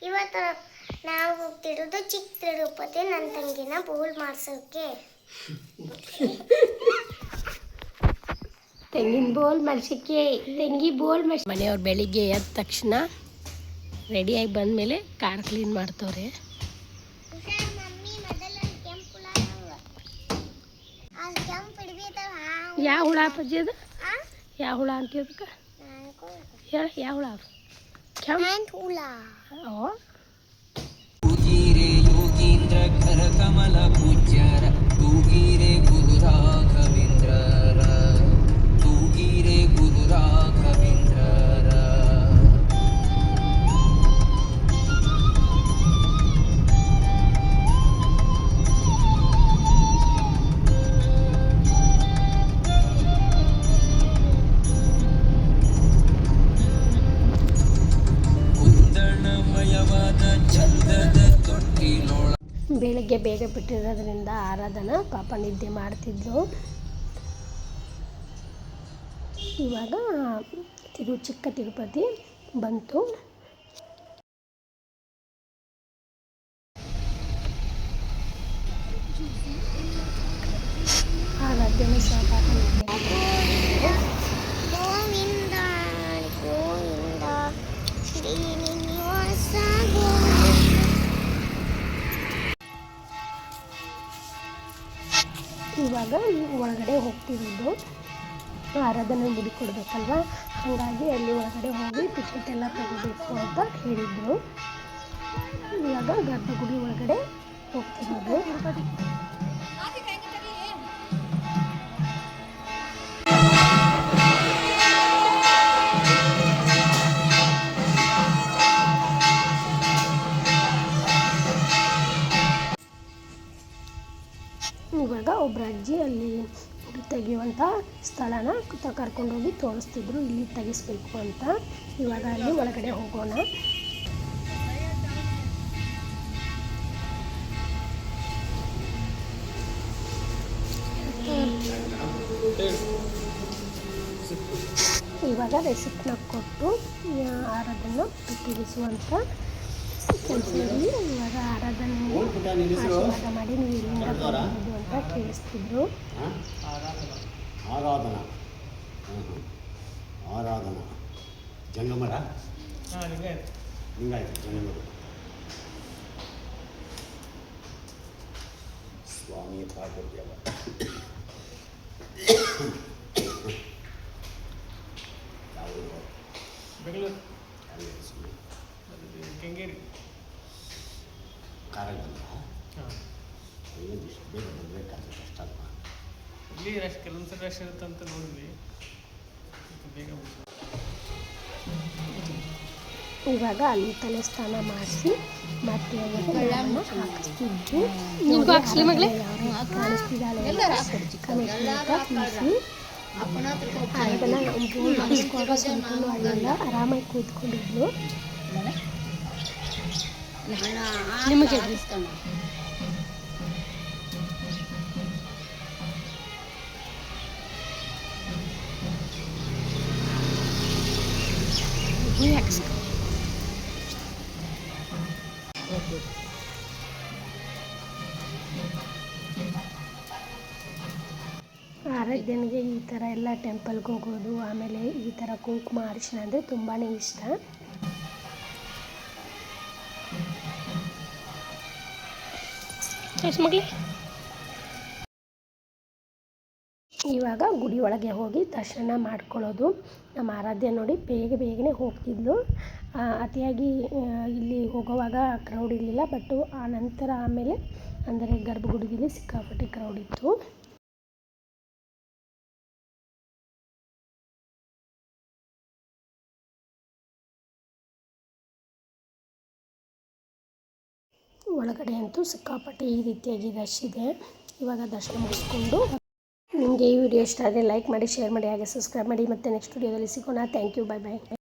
ಇವತ್ತು ನಾವು ಹೋಗ್ತಿರೋದು ಚಿಕ್ಕ ತಿರುಪತಿ ನನ್ನ ತಂಗಿನ ಬೋಲ್ ಮಾಡ್ಸೋಕೆ. ತೆಂಗಿನ ಬೋಲ್ ಮಾಡ್ಸೋಕ್ಕೆ ತೆಂಗಿ ಬೋಲ್ ಮಾಡ್ಸಿ. ಮನೆಯವ್ರು ಬೆಳಿಗ್ಗೆ ಎದ್ದ ತಕ್ಷಣ ರೆಡಿಯಾಗಿ ಬಂದಮೇಲೆ ಕಾರ್ ಕ್ಲೀನ್ ಮಾಡ್ತವ್ರೆ. ಯಾವ ಹುಳ ಪಜ್ಜಿ ಅದು? ಯಾವ ಹುಳ ಅಂತಿದ್ದಕ್ಕೆ ಹೇಳ, ಯಾವ ಹುಳ ಅದು? ಕೆಂಪು ಹುಳ. ಯೋಗೀಂದ್ರ ಕರ ಕಮಲ ಪೂಜ್ಯರ ತೂಗಿರೆ ಗುರು ರಾಘವೇಂದ್ರರ ತೂಗಿರೆ ಗುರು ರಾಘವೇಂದ್ರರ. ಬೆಳಗ್ಗೆ ಬೇಗ ಬಿಟ್ಟಿರೋದ್ರಿಂದ ಆರಾಧನಾ ಪಾಪ ನಿದ್ದೆ ಮಾಡ್ತಿದ್ರು. ಇವಾಗ ಚಿಕ್ಕ ತಿರುಪತಿ ಬಂತು. ಆರಾಧನೆ ಸ್ವಲ್ಪ ಇವಾಗ ಒಳಗಡೆ ಹೋಗ್ತಿರೋದು. ಆರಾಧನೆ ಮುಡಿ ಕೊಡಬೇಕಲ್ವ, ಹಾಗಾಗಿ ಅಲ್ಲಿ ಒಳಗಡೆ ಹೋಗಿ ಟಿಕೆಟ್ ಎಲ್ಲ ತಗೋಬೇಕು ಅಂತ ಹೇಳಿದರು. ಇವಾಗ ಗರ್ಭಗುಡಿ ಒಳಗಡೆ ಹೋಗ್ತಿರೋದು. ಇವಾಗ ಒಬ್ಬರ ಅಜ್ಜಿ ಅಲ್ಲಿ ಗುಡಿ ತೆಗೆಯುವಂಥ ಸ್ಥಳನ ಕರ್ಕೊಂಡೋಗಿ ತೋರಿಸ್ತಿದ್ರು, ಇಲ್ಲಿ ತೆಗಿಸ್ಬೇಕು ಅಂತ. ಇವಾಗ ಅಲ್ಲಿ ಒಳಗಡೆ ಹೋಗೋಣ. ಇವಾಗ ರೆಸಿಪ್ಟ್ನ ಕೊಟ್ಟು ಆರಾಧನೆ ತಿರುಗಿಸುವಂಥ ಕೆಲಸದಲ್ಲಿ ಇವಾಗ ಆರಾಧನೆ ಆಶೀರ್ವಾದ ಮಾಡಿ ನೀವು ಇಲ್ಲಿಂದ ಬರಬಹುದು ಅಂತ ಕೇಳಿಸ್ತಿದ್ರು. ಆರಾಧನಾ ಜಂಗಮರ ಲಿಂಗಾಯತ ಜಂಗಮರು ಸ್ವಾಮಿ ಪಾರ್ವತಿ ಬೆಂಗಳೂರು ಕೆಂಗೇರಿ ಕಾರಲ್ಲಿ ಬಂದ ಇಷ್ಟು ಬೇಗ ಬರಬೇಕಾದ್ರೆ ಕಷ್ಟ ಅಲ್ವಾ? ಇಲ್ಲಿ ರಶ್ ಕೆಲವೊಂದು ಸಲ ರಶ್ ಇರುತ್ತೆ ಅಂತ ನೋಡಿದ್ವಿ, ಬೇಗ. ಇವಾಗ ಅಲ್ಲಿ ತಲೆ ಸ್ನಾನ ಮಾಡಿಸಿ ಮತ್ತೆ ಹಾಕಿಸ್ತಿದ್ವಿ. ಕಾಣಿಸ್ತಿದ್ದಾಳೆ ತಿಳಿಸಿ ಅದನ್ನು ಮಾಡಿಸ್ಕೊಂಡು ಸ್ವಲ್ಪನೂ ಆಗಿಲ್ಲ, ಆರಾಮಾಗಿ ಕೂತ್ಕೊಂಡಿದ್ಲು. ನಿಮಗೆ ಆರಾಧನೆಗೆ ಈ ಥರ ಎಲ್ಲ ಟೆಂಪಲ್ಗೆ ಹೋಗೋದು, ಆಮೇಲೆ ಈ ಥರ ಕುಂಕುಮ ಅರಿಶಿನ ಅಂದರೆ ತುಂಬಾ ಇಷ್ಟ. ಇವಾಗ ಗುಡಿ ಒಳಗೆ ಹೋಗಿ ದರ್ಶನ ಮಾಡ್ಕೊಳ್ಳೋದು. ನಮ್ಮ ಆರಾಧ್ಯ ನೋಡಿ ಬೇಗನೆ ಹೋಗ್ತಿದ್ಲು. ಅತಿಯಾಗಿ ಇಲ್ಲಿ ಹೋಗೋವಾಗ ಕ್ರೌಡ್ ಇರಲಿಲ್ಲ, ಬಟ್ ಆ ನಂತರ ಆಮೇಲೆ ಅಂದರೆ ಗರ್ಭಗುಡಿಯಲ್ಲಿ ಸಿಕ್ಕಾಪಟ್ಟೆ ಕ್ರೌಡ್ ಇತ್ತು. ಒಳಗಡೆ ಅಂತೂ ಸಿಕ್ಕಾಪಟ್ಟೆ ಈ ರೀತಿಯಾಗಿ ರಶ್ ಇದೆ. ಇವಾಗ ದರ್ಶನ ಮುಗಿಸ್ಕೊಂಡು ನಿಮಗೆ ಈ ವಿಡಿಯೋ ಇಷ್ಟ ಆದರೆ ಲೈಕ್ ಮಾಡಿ, ಶೇರ್ ಮಾಡಿ, ಹಾಗೆ ಸಬ್ಸ್ಕ್ರೈಬ್ ಮಾಡಿ. ಮತ್ತೆ ನೆಕ್ಸ್ಟ್ ವಿಡಿಯೋದಲ್ಲಿ ಸಿಗೋಣ. Thank you, bye bye.